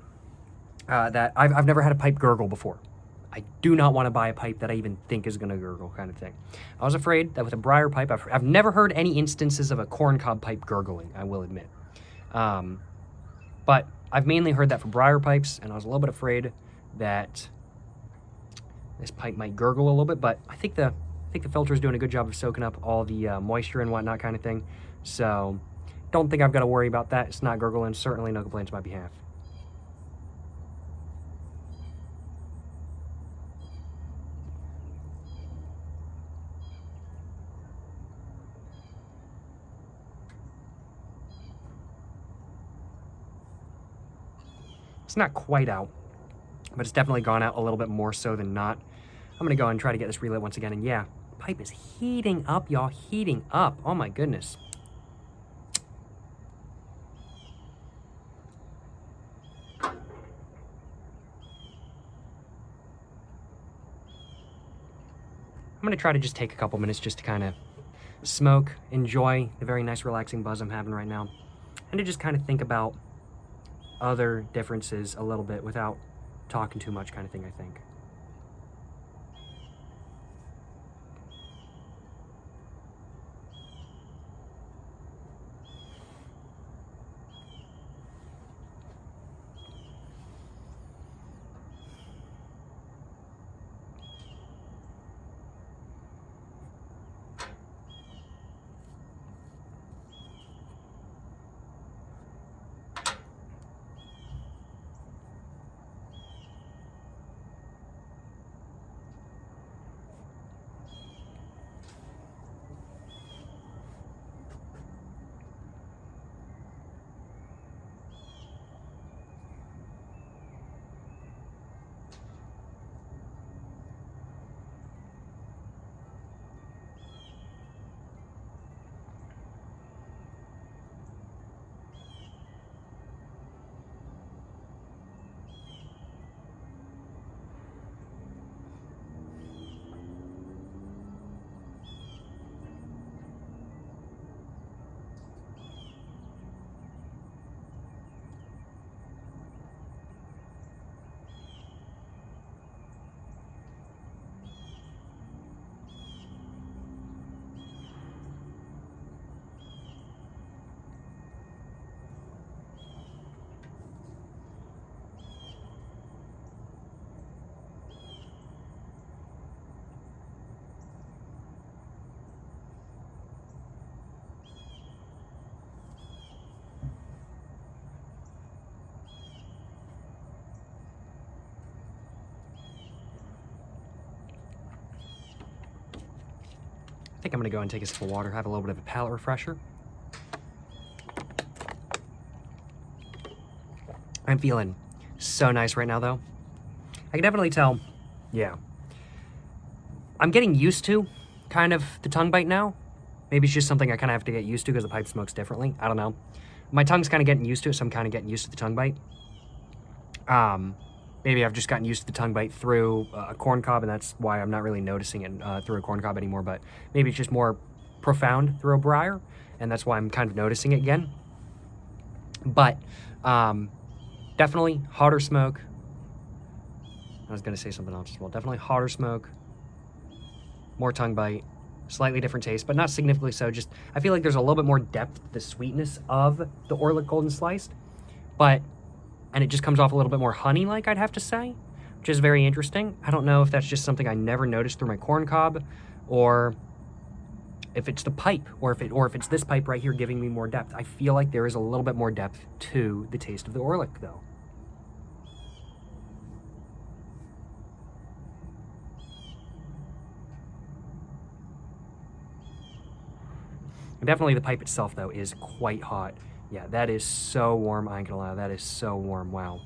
that I've never had a pipe gurgle before. I do not want to buy a pipe that I even think is going to gurgle kind of thing. I was afraid that with a Briar pipe, I've never heard any instances of a corncob pipe gurgling, I will admit. But I've mainly heard that for Briar pipes, and I was a little bit afraid that this pipe might gurgle a little bit, but I think the filter is doing a good job of soaking up all the moisture and whatnot kind of thing. So don't think I've got to worry about that. It's not gurgling. Certainly no complaints on my behalf. It's not quite out, but it's definitely gone out a little bit more so than not. I'm going to go and try to get this relit once again. And yeah, pipe is heating up, y'all. Heating up. Oh, my goodness. I'm going to try to just take a couple minutes just to kind of smoke, enjoy the very nice relaxing buzz I'm having right now, and to just kind of think about other differences a little bit without talking too much kind of thing, I think. I think I'm going to go and take a sip of water, have a little bit of a palate refresher. I'm feeling so nice right now, though. I can definitely tell, yeah. I'm getting used to kind of the tongue bite now. Maybe it's just something I kind of have to get used to because the pipe smokes differently. I don't know. My tongue's kind of getting used to it, so I'm kind of getting used to the tongue bite. maybe I've just gotten used to the tongue bite through a corn cob, and that's why I'm not really noticing it through a corn cob anymore. But maybe it's just more profound through a briar, and that's why I'm kind of noticing it again. But definitely hotter smoke. I was going to say something else as well. Definitely hotter smoke, more tongue bite, slightly different taste, but not significantly so. Just, I feel like there's a little bit more depth to the sweetness of the Orlik Golden Sliced, and it just comes off a little bit more honey-like, I'd have to say, which is very interesting. I don't know if that's just something I never noticed through my corn cob, or if it's the pipe, or if it's this pipe right here giving me more depth. I feel like there is a little bit more depth to the taste of the Orlik, though. Definitely the pipe itself, though, is quite hot. Yeah, that is so warm, I ain't gonna lie. That is so warm, wow.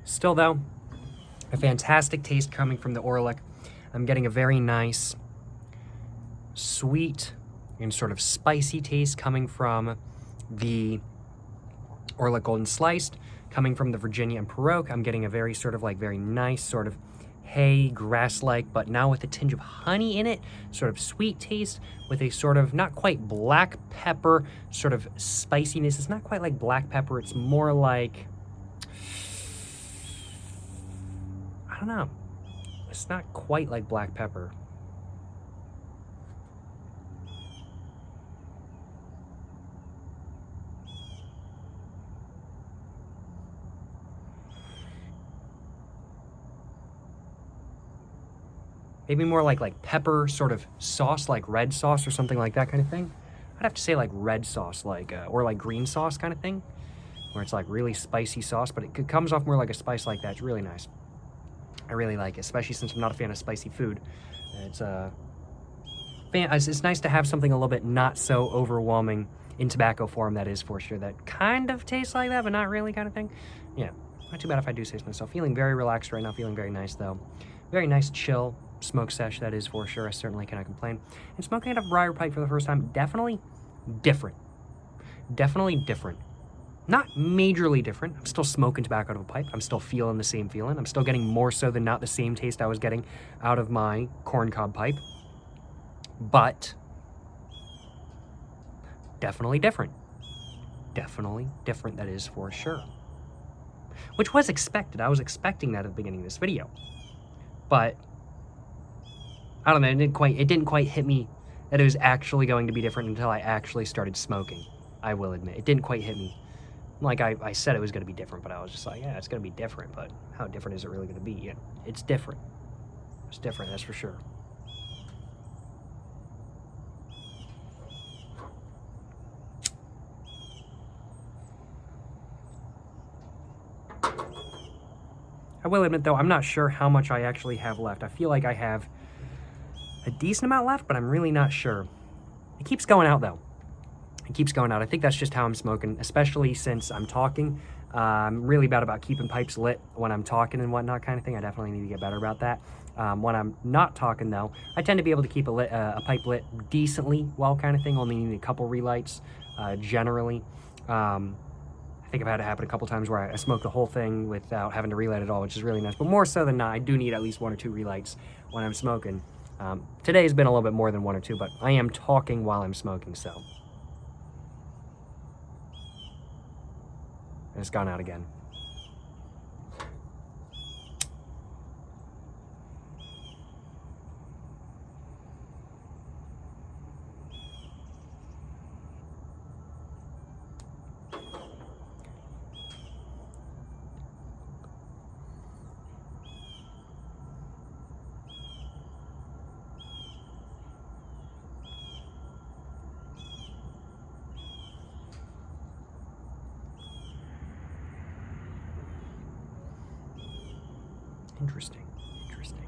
Still, though, a fantastic taste coming from the Orlik. I'm getting a very nice, sweet, and sort of spicy taste coming from the Orlik Golden Sliced. Coming from the Virginia and Paroque, I'm getting a very sort of like very nice sort of hay, grass-like, but now with a tinge of honey in it, sort of sweet taste with a sort of not quite black pepper sort of spiciness. It's not quite like black pepper. It's more like, I don't know. It's not quite like black pepper. Maybe more like pepper sort of sauce, like red sauce or something like that kind of thing. I'd have to say like red sauce, like or like green sauce kind of thing, where it's like really spicy sauce, but it comes off more like a spice like that. It's really nice. I really like it, especially since I'm not a fan of spicy food. It's nice to have something a little bit not so overwhelming in tobacco form, that is for sure. That kind of tastes like that, but not really kind of thing. Yeah, not too bad if I do say so myself. Feeling very relaxed right now, feeling very nice though. Very nice chill smoke sesh, that is for sure. I certainly cannot complain. And smoking out of Briar pipe for the first time, definitely different. Definitely different. Not majorly different. I'm still smoking tobacco out of a pipe. I'm still feeling the same feeling. I'm still getting more so than not the same taste I was getting out of my corncob pipe. But definitely different. Definitely different, that is for sure. Which was expected. I was expecting that at the beginning of this video. But I don't know, it didn't quite hit me that it was actually going to be different until I actually started smoking. I will admit. It didn't quite hit me. Like I said it was going to be different, but I was just like, yeah, it's going to be different, but how different is it really going to be? Yeah, it's different. It's different, that's for sure. I will admit, though, I'm not sure how much I actually have left. I feel like I have a decent amount left, but I'm really not sure. It keeps going out, though. It keeps going out. I think that's just how I'm smoking, especially since I'm talking. I'm really bad about keeping pipes lit when I'm talking and whatnot kind of thing. I definitely need to get better about that. When I'm not talking, though, I tend to be able to keep a pipe lit decently well kind of thing, only need a couple relights generally. I think I've had it happen a couple times where I smoke the whole thing without having to relight at all, which is really nice. But more so than not, I do need at least 1 or 2 relights when I'm smoking. Today has been a little bit more than 1 or 2, but I am talking while I'm smoking, so. And it's gone out again. Interesting. Interesting.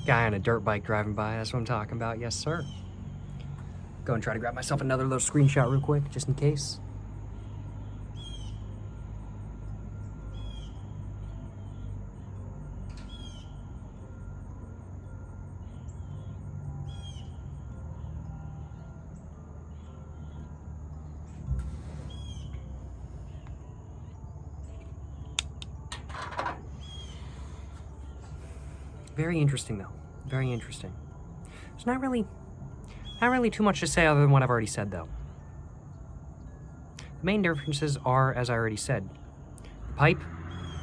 Guy on a dirt bike driving by, that's what I'm talking about. Yes, sir. Go and try to grab myself another little screenshot real quick, just in case. Very interesting, though. Very interesting. There's not really too much to say other than what I've already said, though. The main differences are, as I already said, the pipe,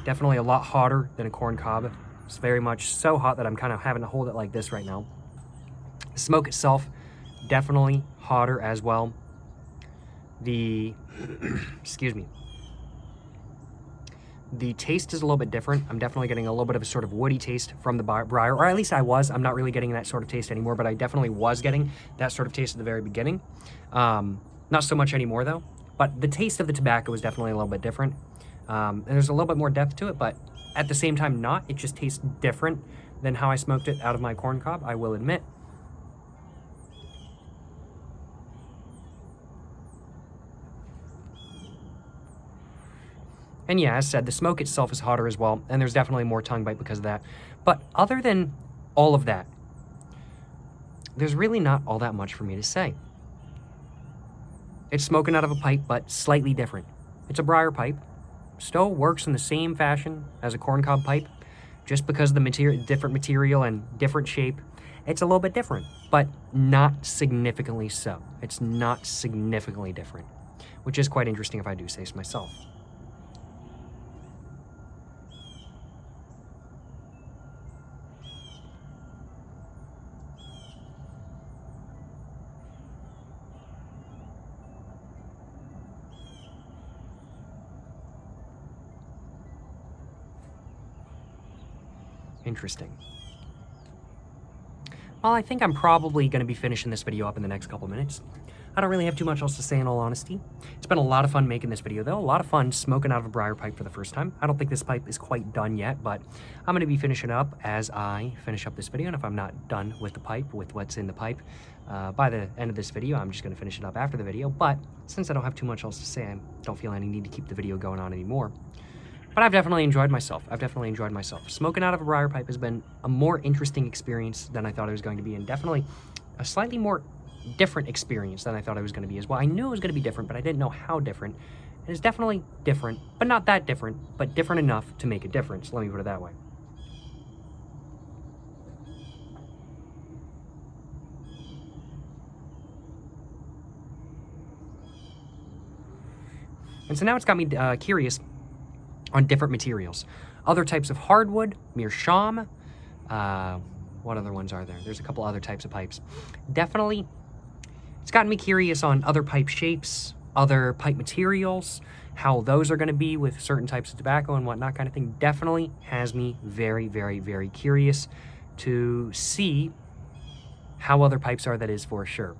definitely a lot hotter than a corn cob. It's very much so hot that I'm kind of having to hold it like this right now. The smoke itself, definitely hotter as well. The, excuse me. The taste is a little bit different. I'm definitely getting a little bit of a sort of woody taste from the Briar, or at least I was. I'm not really getting that sort of taste anymore, but I definitely was getting that sort of taste at the very beginning. Not so much anymore, though. But the taste of the tobacco is definitely a little bit different. And there's a little bit more depth to it, but at the same time not. It just tastes different than how I smoked it out of my corn cob, I will admit. And yeah, as said, the smoke itself is hotter as well, and there's definitely more tongue bite because of that. But other than all of that, there's really not all that much for me to say. It's smoking out of a pipe, but slightly different. It's a briar pipe. Still works in the same fashion as a corncob pipe, just because of the different material and different shape. It's a little bit different, but not significantly so. It's not significantly different, which is quite interesting if I do say so myself. Interesting. Well, I think I'm probably going to be finishing this video up in the next couple minutes. I don't really have too much else to say in all honesty. It's been a lot of fun making this video, though. A lot of fun smoking out of a briar pipe for the first time. I don't think this pipe is quite done yet, but I'm going to be finishing up as I finish up this video. And if I'm not done with the pipe, with what's in the pipe, by the end of this video, I'm just going to finish it up after the video. But since I don't have too much else to say, I don't feel any need to keep the video going on anymore. But I've definitely enjoyed myself. Smoking out of a briar pipe has been a more interesting experience than I thought it was going to be, and definitely a slightly more different experience than I thought it was going to be as well. I knew it was going to be different, but I didn't know how different. And it's definitely different, but not that different, but different enough to make a difference. Let me put it that way. And so now it's got me curious on different materials. Other types of hardwood, meerschaum, what other ones are there? There's a couple other types of pipes. Definitely, it's gotten me curious on other pipe shapes, other pipe materials, how those are gonna be with certain types of tobacco and whatnot kind of thing. Definitely has me very, very, very curious to see how other pipes are, that is for sure.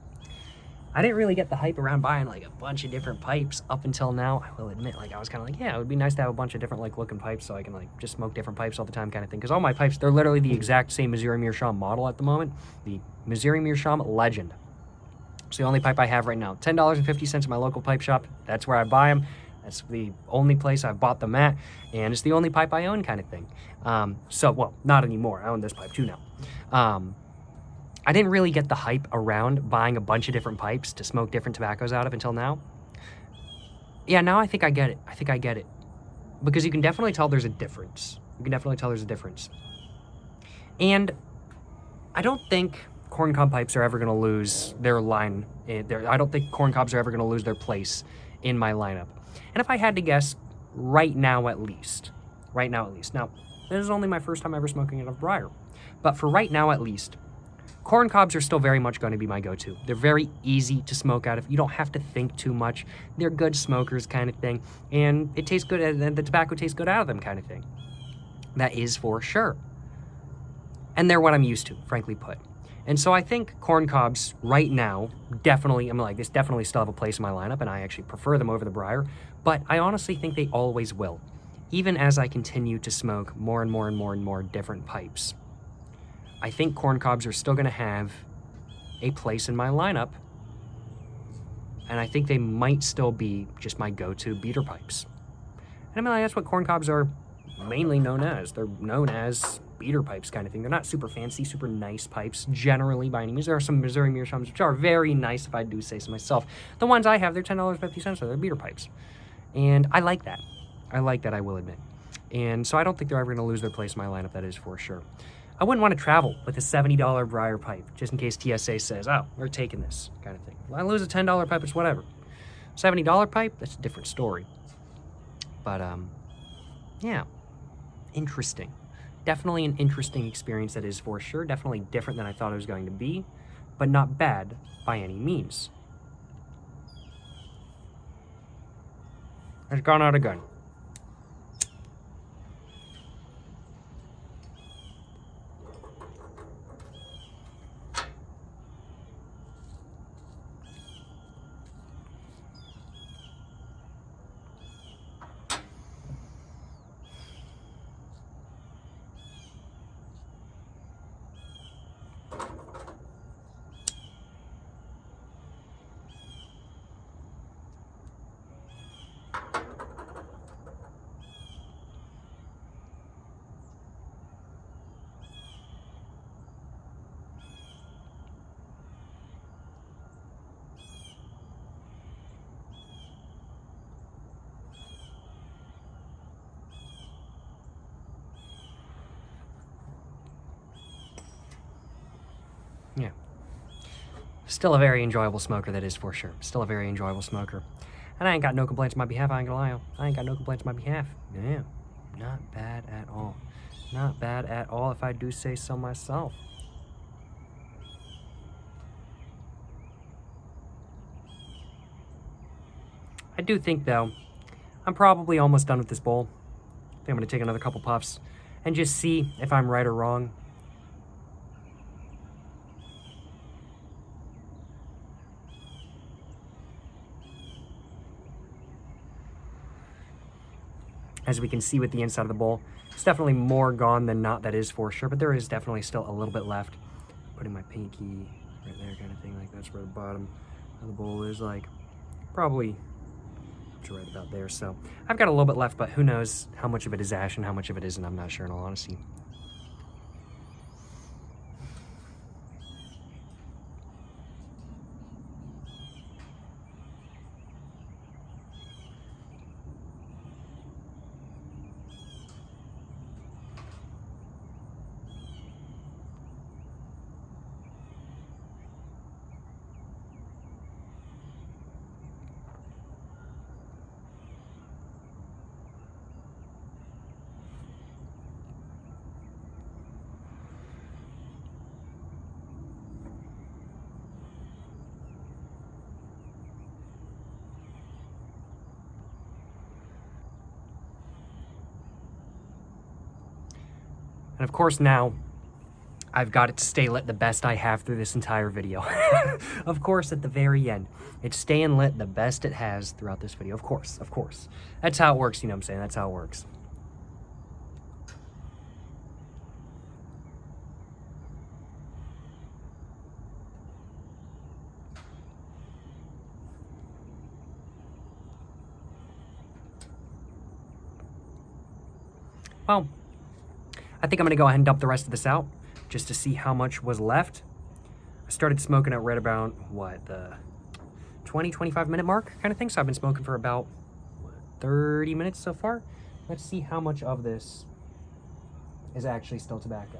I didn't really get the hype around buying like a bunch of different pipes up until now. I will admit, like I was kind of like, yeah, it would be nice to have a bunch of different like looking pipes so I can like just smoke different pipes all the time kind of thing. Because all my pipes, they're literally the exact same Missouri Meerschaum model at the moment. The Missouri Meerschaum Legend. It's the only pipe I have right now. $10.50 at my local pipe shop. That's where I buy them. That's the only place I've bought them at. And it's the only pipe I own kind of thing. Well, not anymore. I own this pipe too now. I didn't really get the hype around buying a bunch of different pipes to smoke different tobaccos out of until now. Yeah, now I think I get it. Because you can definitely tell there's a difference. And I don't think corncob pipes are ever going to lose their line. I don't think corncobs are ever going to lose their place in my lineup. And if I had to guess, right now at least. Right now at least. Now, this is only my first time ever smoking out of Briar. But for right now at least, corn cobs are still very much going to be my go-to. They're very easy to smoke out of. You don't have to think too much. They're good smokers kind of thing. And it tastes good, and the tobacco tastes good out of them kind of thing. That is for sure. And they're what I'm used to, frankly put. And so I think corn cobs right now definitely, this definitely still have a place in my lineup, and I actually prefer them over the Briar. But I honestly think they always will, even as I continue to smoke more and more and more and more different pipes. I think corn cobs are still going to have a place in my lineup, and I think they might still be just my go-to beater pipes. And that's what corn cobs are mainly known as. They're known as beater pipes kind of thing. They're not super fancy, super nice pipes, generally by any means. There are some Missouri meerschaums which are very nice, if I do say so myself. The ones I have, they're $10.50, so they're beater pipes. And I like that. I will admit. And so I don't think they're ever going to lose their place in my lineup, that is for sure. I wouldn't want to travel with a $70 Briar pipe, just in case TSA says, oh, we're taking this kind of thing. Well, I lose a $10 pipe, it's whatever. $70 pipe, that's a different story. But, yeah, interesting. Definitely an interesting experience, that is for sure. Definitely different than I thought it was going to be, but not bad by any means. I've gone out again. Yeah. Still a very enjoyable smoker, that is for sure. Still a very enjoyable smoker. And I ain't got no complaints on my behalf, I ain't gonna lie. I ain't got no complaints on my behalf. Yeah. Not bad at all. Not bad at all, if I do say so myself. I do think, though, I'm probably almost done with this bowl. I think I'm gonna take another couple puffs and just see if I'm right or wrong. As we can see with the inside of the bowl, it's definitely more gone than not, that is for sure, but there is definitely still a little bit left. Putting my pinky right there kind of thing, like that's where the bottom of the bowl is, like probably right about there. So I've got a little bit left, but who knows how much of it is ash and how much of it isn't. I'm not sure, in all honesty. And of course now, I've got it to stay lit the best I have through this entire video. Of course, at the very end, it's staying lit the best it has throughout this video. Of course, of course. That's how it works, you know what I'm saying? That's how it works. Well, I think I'm going to go ahead and dump the rest of this out just to see how much was left. I started smoking at right about, what, the 20, 25 minute mark kind of thing. So I've been smoking for about 30 minutes so far. Let's see how much of this is actually still tobacco.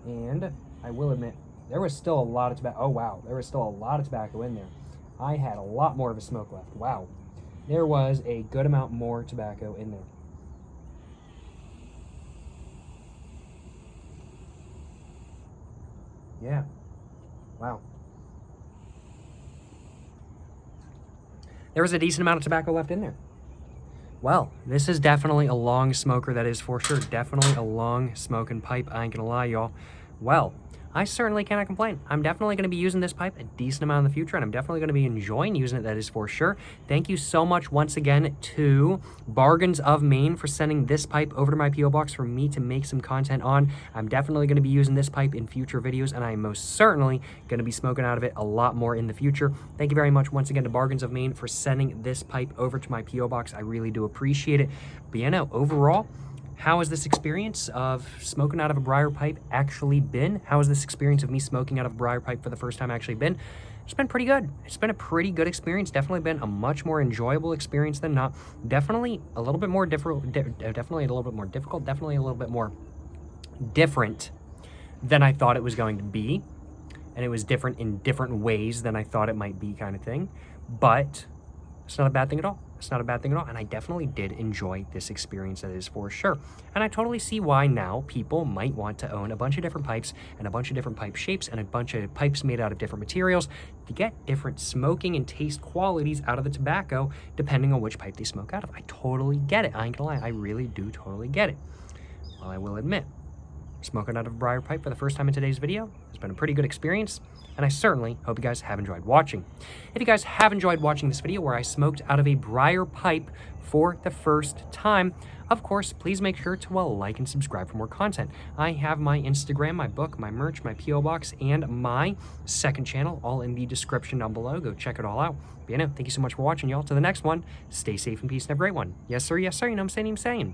And I will admit, there was still a lot of tobacco. Oh, wow. There was still a lot of tobacco in there. I had a lot more of a smoke left. Wow. there was a good amount more tobacco in there. Yeah. Wow. There was a decent amount of tobacco left in there. Well, this is definitely a long smoker, that is for sure. Definitely a long smoking pipe, I ain't gonna lie, y'all. Well, I certainly cannot complain. I'm definitely going to be using this pipe a decent amount in the future, and I'm definitely going to be enjoying using it, that is for sure. Thank you so much once again to Bargains of Maine for sending this pipe over to my P.O. Box for me to make some content on. I'm definitely going to be using this pipe in future videos, and I'm most certainly going to be smoking out of it a lot more in the future. Thank you very much once again to Bargains of Maine for sending this pipe over to my P.O. Box. I really do appreciate it. But you know, overall, how has this experience of smoking out of a briar pipe actually been? How has this experience of me smoking out of a briar pipe for the first time actually been? It's been pretty good. It's been a pretty good experience. Definitely been a much more enjoyable experience than not. Definitely a little bit more difficult. Definitely a little bit more difficult. Definitely a little bit more different than I thought it was going to be. And it was different in different ways than I thought it might be, kind of thing. But it's not a bad thing at all. It's not a bad thing at all, and I definitely did enjoy this experience, that is for sure. And I totally see why now people might want to own a bunch of different pipes and a bunch of different pipe shapes and a bunch of pipes made out of different materials to get different smoking and taste qualities out of the tobacco depending on which pipe they smoke out of. I totally get it. I ain't gonna lie, I really do totally get it. Well, I will admit, smoking out of a briar pipe for the first time in today's video has been a pretty good experience, and I certainly hope you guys have enjoyed watching. If you guys have enjoyed watching this video where I smoked out of a briar pipe for the first time, of course, please make sure to like and subscribe for more content. I have my Instagram, my book, my merch, my P.O. Box, and my second channel all in the description down below. Go check it all out. But you know, thank you so much for watching, y'all. To the next one, stay safe and peace and have a great one. Yes, sir, you know what I'm saying?